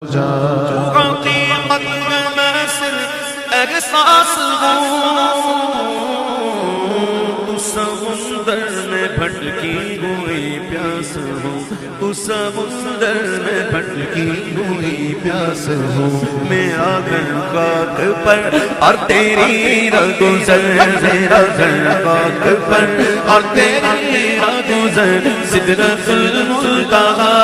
हकीकत में मैं सिर्फ एहसास हूँ, उस समुंदर में भटकी हुई प्यास हूँ, उस समुंदर में भटकी हुई प्यास हूँ। मैं आकर खाक पर और तेरी रगुज़र, मेरा घर खाक पर और तेरी रगुज़र, सिदरतुल मुंतहा